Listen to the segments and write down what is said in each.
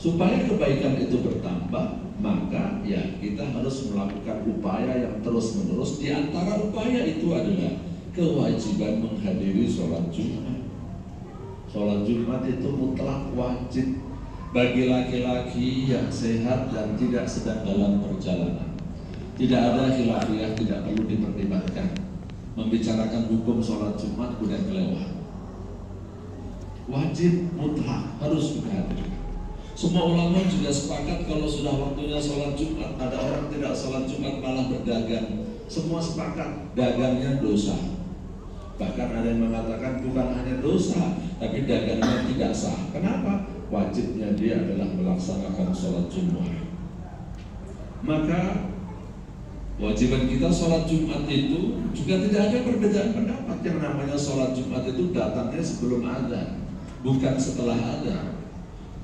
Supaya kebaikan itu bertambah, maka ya kita harus melakukan upaya yang terus-menerus. Di antara upaya itu adalah kewajiban menghadiri sholat Jumat. Sholat Jumat itu mutlak wajib bagi laki-laki yang sehat dan tidak sedang dalam perjalanan. Tidak ada khilafiyah, tidak perlu dipertimbangkan. Membicarakan hukum sholat Jumat udah kelewat. Wajib mutlak harus dihadiri. Semua ulama juga sepakat kalau sudah waktunya sholat Jumat, ada orang tidak sholat Jumat malah berdagang. Semua sepakat dagangnya dosa. Bahkan ada yang mengatakan bukan hanya dosa, tapi dagangnya tidak sah. Kenapa? Wajibnya dia adalah melaksanakan sholat Jumat. Maka kewajiban kita sholat Jumat itu juga tidak ada perbedaan pendapat. Yang namanya sholat Jumat itu datangnya sebelum adzan, bukan setelah adzan.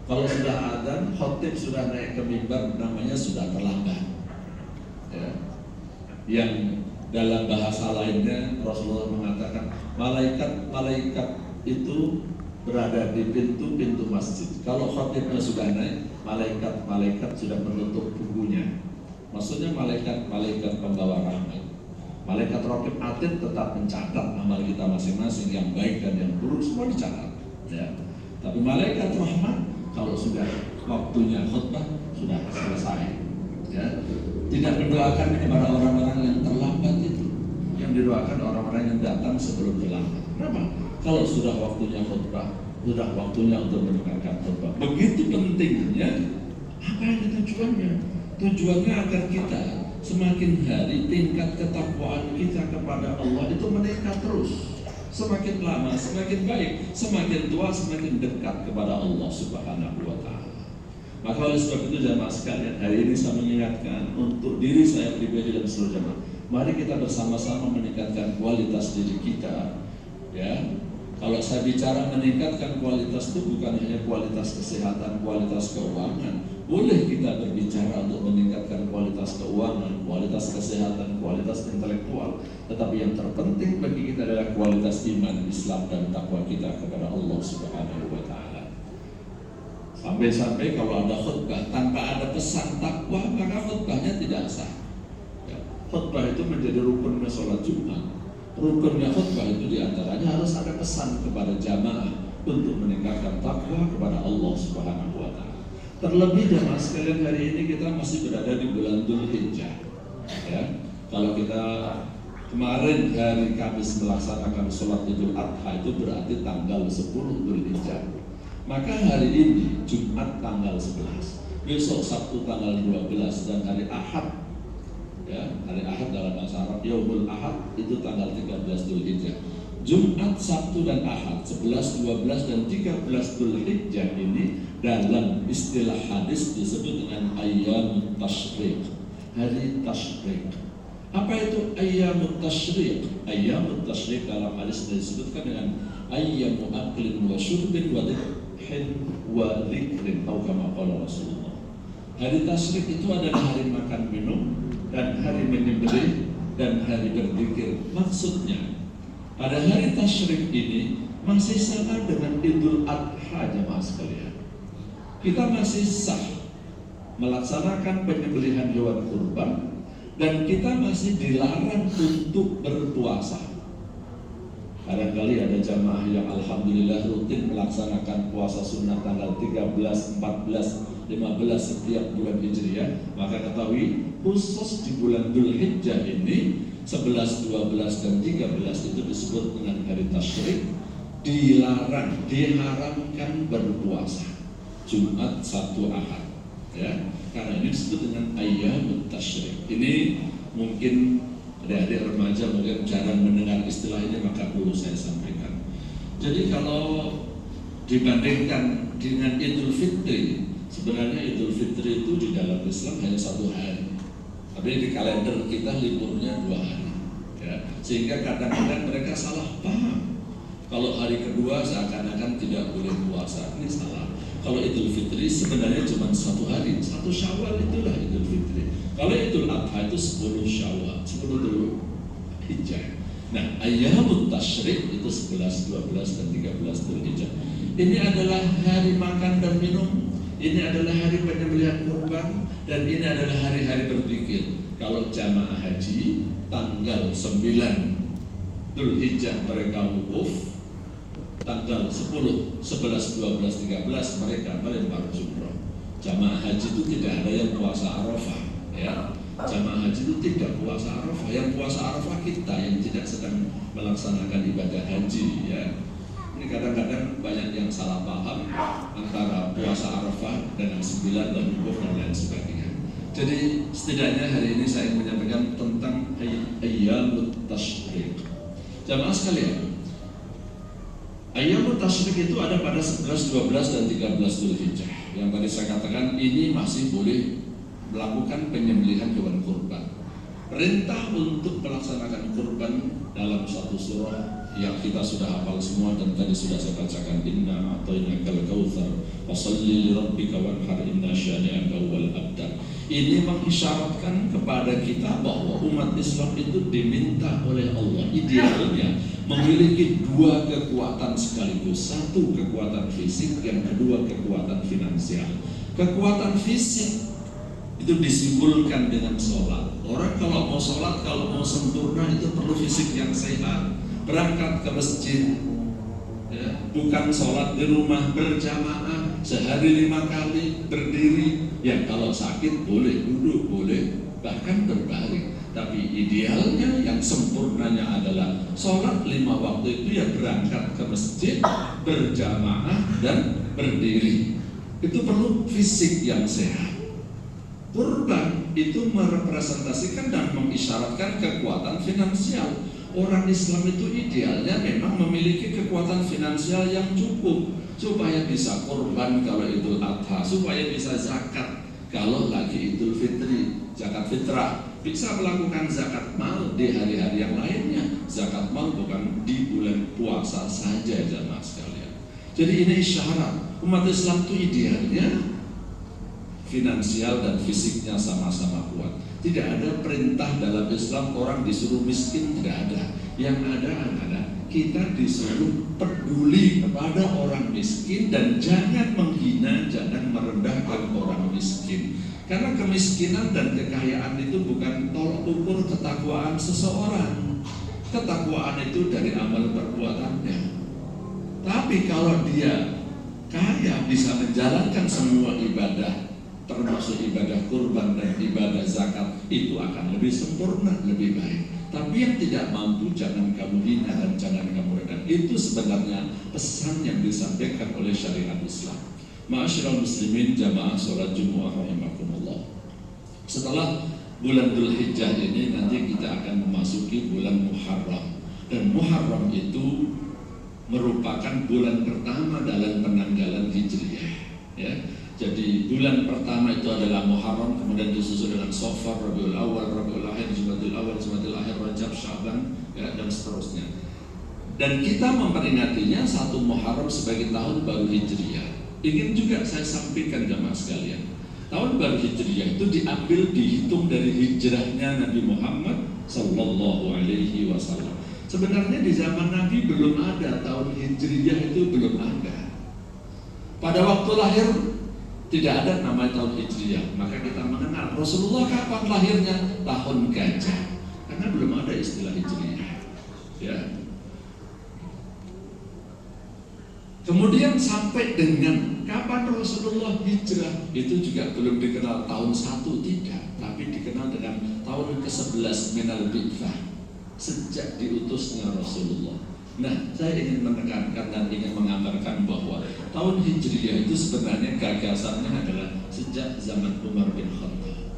Kalau sudah adzan, khotib sudah naik ke mimbar, namanya sudah terlambat. Ya. Yang dalam bahasa lainnya Rasulullah mengatakan malaikat itu berada di pintu masjid. Kalau khotibnya sudah naik, malaikat sudah menutup bukunya. Maksudnya malaikat pembawa rahmat. Malaikat raqib atid tetap mencatat amal kita masing-masing, yang baik dan yang buruk semua dicatat. Ya. Tapi malaikat rahmat kalau sudah waktunya khutbah sudah selesai, ya. Tidak mendoakan kepada orang-orang yang terlambat itu, yang didoakan orang-orang yang datang sebelum terlambat. Kenapa? Kalau sudah waktunya khutbah, sudah waktunya untuk mendengarkan khutbah. Begitu pentingnya. Apa yang tujuannya? Tujuannya agar kita semakin hari tingkat ketakwaan kita kepada Allah itu meningkat terus. Semakin lama semakin baik, semakin tua semakin dekat kepada Allah Subhanahu wa Ta'ala. Maka oleh sebab itu jamaah sekalian, hari ini saya mengingatkan untuk diri saya pribadi dan seluruh jamaah, mari kita bersama-sama meningkatkan kualitas diri kita. Ya, kalau saya bicara meningkatkan kualitas itu bukan hanya kualitas kesehatan, kualitas keuangan. Boleh kita berbicara untuk meningkatkan kualitas keuangan, kualitas kesehatan, kualitas intelektual. Tetapi yang terpenting bagi kita adalah kualitas iman, Islam, dan takwa kita kepada Allah Subhanahu wa Ta'ala. Sampai-sampai kalau ada khutbah tanpa ada pesan takwa, maka khutbahnya tidak sah. Ya. Khutbah itu menjadi rukunnya sholat Jumat. Rukunnya khutbah itu diantaranya harus ada pesan kepada jamaah untuk meningkatkan takwa kepada Allah Subhanahu wa Ta'ala. Terlebih jamaah sekalian, hari ini kita masih berada di bulan Dzulhijjah. Ya, kalau kita kemarin hari Kamis melaksanakan sholat Idul Adha itu berarti tanggal 10 Dzulhijjah. Maka hari ini Jumat tanggal 11, besok Sabtu tanggal 12, dan hari Ahad, ya, hari Ahad dalam bahasa Arab Yaumul Ahad itu tanggal 13 Dzulhijjah. Jumat, Sabtu, dan Ahad 11, 12, dan 13 Dzulhijjah ini dalam istilah hadis disebut dengan ayyamut tasyrik, hari tasyrik. Apa itu ayyamut tasyrik? Ayyamut tasyrik dalam hadis disebutkan dengan ayyamu aklin wa syurbin wa dhikrin wa dzikrin, atau kama qala Rasulullah. Hari tasyrik itu adalah hari makan minum dan hari menyembelih dan hari berzikir. Maksudnya pada hari tasyrik ini masih sama dengan Idul Adha jamaah sekalian. Kita masih sah melaksanakan penyembelihan hewan kurban dan kita masih dilarang untuk berpuasa. Barangkali ada jamaah yang alhamdulillah rutin melaksanakan puasa sunnah tanggal 13, 14, 15 setiap bulan Hijriah, maka ketahui khusus di bulan Dzulhijjah ini 11, 12, dan 13 itu disebut dengan hari tasyrik, dilarang, diharamkan berpuasa. Jumat, Sabtu, Ahad, ya, karena ini disebut dengan ayyamut tasyrik. Ini mungkin adik-adik remaja mungkin jarang mendengar istilah ini, maka perlu saya sampaikan. Jadi kalau dibandingkan dengan Idul Fitri, sebenarnya Idul Fitri itu di dalam Islam hanya 1 hari, tapi di kalender kita liburnya 2 hari, ya, sehingga kadang-kadang mereka salah paham. Kalau hari kedua seakan-akan tidak boleh puasa, ini salah. Kalau Idul Fitri sebenarnya cuma 1 hari, 1 Syawal itulah Idul Fitri. Kalau Idul Adha itu 10 Syawal, 10 Dzulhijjah. Nah, ayyamut tasyrik itu 11, 12, dan 13 Dzulhijjah. Ini adalah hari makan dan minum ini adalah hari penyembelihan kurban, dan ini adalah hari-hari berzikir. Kalau jamaah haji tanggal 9 Dzulhijjah mereka wukuf, tanggal 10, 11, 12, 13 mereka melempar jumroh. Jamaah haji itu tidak ada yang puasa Arafah, ya. Jamaah haji itu tidak puasa Arafah. Yang puasa Arafah kita yang tidak sedang melaksanakan ibadah haji, ya. Ini kadang-kadang banyak yang salah paham antara puasa Arafah dengan 9 dan wukuf dan lain sebagainya. Jadi setidaknya hari ini saya ingin menyampaikan tentang Ayyamut Tasyrik. Jamaah sekalian, Ayyamut Tasyrik itu ada pada 11, 12, dan 13 Dzulhijjah. Yang tadi saya katakan ini masih boleh melakukan penyembelihan hewan kurban. Perintah untuk melaksanakan kurban dalam satu surah yang kita sudah hafal semua dan tadi sudah saya bacakan, inna a'tainakal kautsar fasholli lirabbika wanhar inna syani'aka huwal abtar. Ini mengisyaratkan kepada kita bahwa umat Islam itu diminta oleh Allah idealnya memiliki dua kekuatan sekaligus. Satu kekuatan fisik, yang kedua kekuatan finansial. Kekuatan fisik itu disimbolkan dengan sholat. Orang kalau mau sholat, kalau mau sempurna itu perlu fisik yang sehat. Berangkat ke masjid, ya, bukan sholat di rumah berjamaah sehari 5 kali berdiri. Ya kalau sakit boleh duduk, boleh bahkan berbaring. Tapi idealnya yang sempurnanya adalah sholat 5 waktu itu ya berangkat ke masjid berjamaah dan berdiri. Itu perlu fisik yang sehat. Kurban itu merepresentasikan dan mengisyaratkan kekuatan finansial. Orang Islam itu idealnya memang memiliki kekuatan finansial yang cukup supaya bisa kurban kalau Idul Adha, supaya bisa zakat kalau lagi Idul Fitri, zakat fitrah, bisa melakukan zakat mal di hari-hari yang lainnya. Zakat mal bukan di bulan puasa saja, jamaah sekalian. Jadi ini isyarat umat Islam itu idealnya finansial dan fisiknya sama-sama kuat. Tidak ada perintah dalam Islam orang disuruh miskin, tidak ada. Yang ada adalah kita disuruh peduli kepada orang miskin dan jangan menghina, jangan merendahkan orang miskin. Karena kemiskinan dan kekayaan itu bukan tolak ukur ketakwaan seseorang. Ketakwaan itu dari amal perbuatannya. Tapi kalau dia kaya bisa menjalankan semua ibadah, termasuk ibadah kurban dan ibadah zakat, itu akan lebih sempurna, lebih baik. Tapi yang tidak mampu jangan kamu hina dan jangan kamu rendahkan. Itu sebenarnya pesan yang disampaikan oleh syariat Islam. Ma'asyiral muslimin jamaah sholat Jumat rahimakumullah. Setelah bulan Dzulhijjah ini nanti kita akan memasuki bulan Muharram. Dan Muharram itu merupakan bulan pertama dalam penanggalan Hijriyah, ya. Jadi bulan pertama itu adalah Muharram, kemudian disusul dengan Safar, Rabiul Awal, Rabiul Akhir, Jumadil Awal, Jumadil Akhir, Rajab, Syaban, ya, dan seterusnya. Dan kita memperingatinya 1 Muharram sebagai tahun baru Hijriyah. Ingin juga saya sampaikan jamaah sekalian, tahun baru Hijriyah itu dihitung dari hijrahnya Nabi Muhammad Sallallahu Alaihi Wasallam. Sebenarnya di zaman Nabi belum ada tahun Hijriyah, itu belum ada. Pada waktu lahir tidak ada nama tahun Hijriyah, maka kita mengenal Rasulullah kapan lahirnya, tahun gajah, karena belum ada istilah Hijriyah, ya. Kemudian sampai dengan kapan Rasulullah hijrah, itu juga belum dikenal tahun 1, tidak, tapi dikenal dengan tahun ke-11 minal bi'tsah, sejak diutusnya Rasulullah. Nah, saya ingin menekankan dan ingin mengabarkan bahwa tahun Hijriyah itu sebenarnya gagasannya adalah sejak zaman Umar bin Khattab.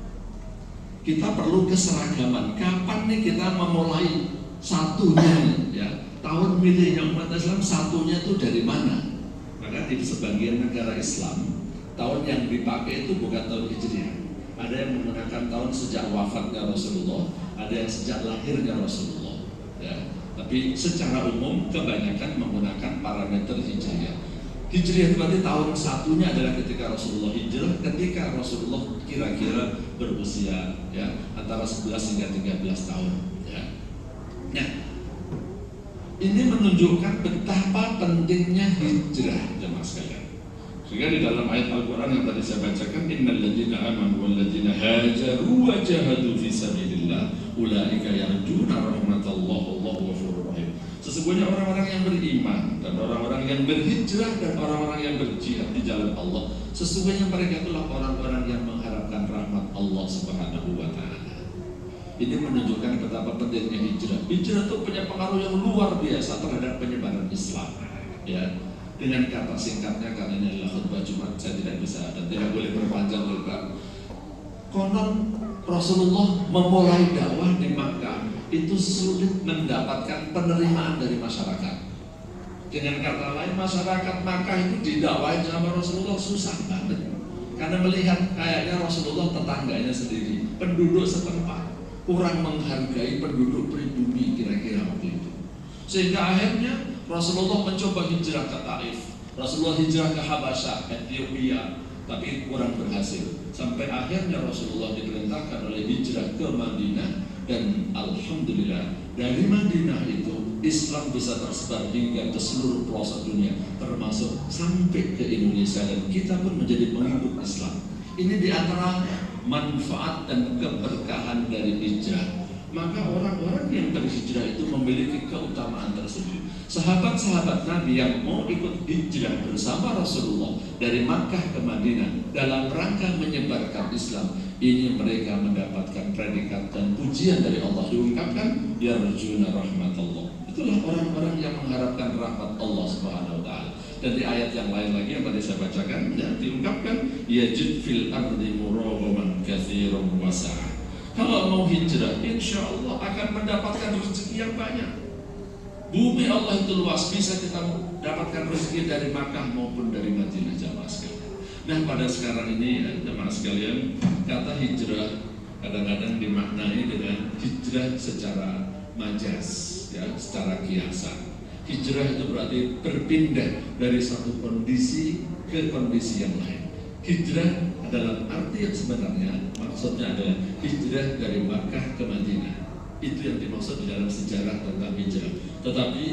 Kita perlu keseragaman. Kapan nih kita memulai satunya, ya? Tahun milihnya umat Islam satunya itu dari mana? Maka di sebagian negara Islam tahun yang dipakai itu bukan tahun Hijriyah. Ada yang menggunakan tahun sejak wafatnya Rasulullah, ada yang sejak lahirnya Rasulullah, ya. Tapi secara umum kebanyakan menggunakan parameter Hijriyah. Hijriyah itu berarti tahun satunya adalah ketika Rasulullah hijrah, ketika Rasulullah kira-kira berusia, ya, antara 11 hingga 13 tahun, ya. Nah, ini menunjukkan betapa pentingnya hijrah, jemaah sekalian. Sehingga di dalam ayat Al-Quran yang tadi saya bacakan, innal ladzina amanu wal ladzina hajaru wa jahadu fi sabilillah ulaika yarjuna rahmatallah wallahu ghafurur rahim. Sesungguhnya orang-orang yang beriman dan orang-orang yang berhijrah dan orang-orang yang berjihad di jalan Allah, sesungguhnya mereka itulah orang-orang yang mengharapkan rahmat Allah Subhanahu wa taala. Ini menunjukkan betapa pentingnya hijrah. Hijrah itu punya pengaruh yang luar biasa terhadap penyebaran Islam. Ya. Dengan kata singkatnya, karena ini adalah khutbah Jumat, saya tidak bisa dan tidak boleh berpanjang lebar. Konon Rasulullah memulai dakwah di Makkah itu sulit mendapatkan penerimaan dari masyarakat. Dengan kata lain, masyarakat Makkah itu didakwahi sama Rasulullah susah banget, karena melihat kayaknya Rasulullah tetangganya sendiri, penduduk setempat, kurang menghargai penduduk pribumi kira-kira waktu itu. Sehingga akhirnya Rasulullah mencoba hijrah ke Taif, Rasulullah hijrah ke Habasyah, Ethiopia, tapi kurang berhasil. Sampai akhirnya Rasulullah diperintahkan oleh hijrah ke Madinah, dan alhamdulillah dari Madinah itu Islam bisa tersebar hingga ke seluruh pelosok dunia, termasuk sampai ke Indonesia, dan kita pun menjadi pengikut Islam. Ini di antara manfaat dan keberkahan dari hijrah. Maka orang-orang yang berhijrah itu memiliki keutamaan tersebut. Sahabat-sahabat Nabi yang mau ikut hijrah bersama Rasulullah dari Makkah ke Madinah dalam rangka menyebarkan Islam, ini mereka mendapatkan predikat dan pujian dari Allah, diungkapkan yarjuna rahmatullah. Itulah orang-orang yang mengharapkan rahmat Allah Subhanahu wa taala. Dan di ayat yang lain lagi yang tadi saya bacakan, ya, diungkapkan yajid fil ardi muraghaman katsiran wasa'a. Kalau mau hijrah, insya Allah akan mendapatkan rezeki yang banyak. Bumi Allah itu luas, bisa kita dapatkan rezeki dari Makkah maupun dari Madinah, jamaah sekalian. Nah, pada sekarang ini, jamaah sekalian, kata hijrah kadang-kadang dimaknai dengan hijrah secara majas, ya, secara kiasan. Hijrah itu berarti berpindah dari satu kondisi ke kondisi yang lain. Hijrah dalam arti yang sebenarnya maksudnya adalah hijrah dari Makkah ke Madinah. Itu yang dimaksud di dalam sejarah tentang hijrah. Tetapi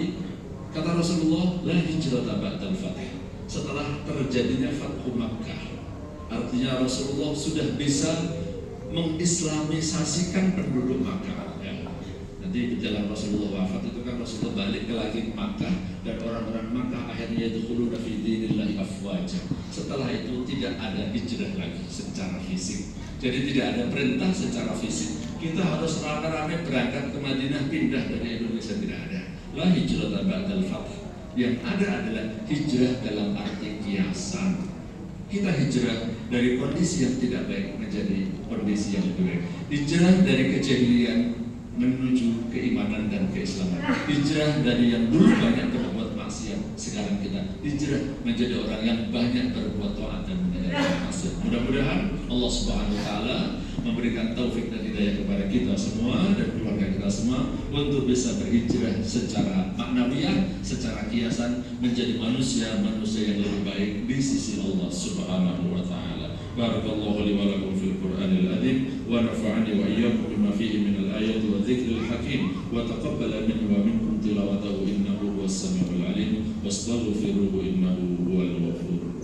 kata Rasulullah, la hijrata ba'dal fath. Setelah terjadinya Fathu Makkah, artinya Rasulullah sudah bisa mengislamisasikan penduduk Makkah. Ya. Nanti jalan Rasulullah wafat itu kan Rasulullah balik ke lagi Makkah, dan orang-orang Makkah akhirnya yadkhuluna fi dinillahi afwaja. Setelah itu tidak ada hijrah lagi secara fisik. Jadi tidak ada perintah secara fisik. Kita harus rame-rame berangkat ke Madinah, pindah dari Indonesia, tidak ada. La hijrata ba'dal fath. Yang ada adalah hijrah dalam arti kiasan. Kita hijrah dari kondisi yang tidak baik menjadi kondisi yang lebih baik. Hijrah dari kejahilian menuju keimanan dan keislaman. Hijrah dari yang dulu banyak berbuat maksiat, sekarang kita hijrah menjadi orang yang banyak berbuat taat dan meninggalkan maksiat. Mudah-mudahan Allah Subhanahu wa taala memberikan taufik dan hidayah kepada kita semua dan keluarga kita semua untuk bisa berhijrah secara maknawiyah, secara kiasan menjadi manusia-manusia yang lebih baik di sisi Allah Subhanahu wa taala. Barakallahu li wa lakum fil Qur'anil azim wa nafa'ani wa iyyakum bima fihi minal ayati wa dzikril hakim wa taqabbala minni wa minkum tilawatahu innahu huwas samiul alim wastaghfiruhu innahu huwal ghafurur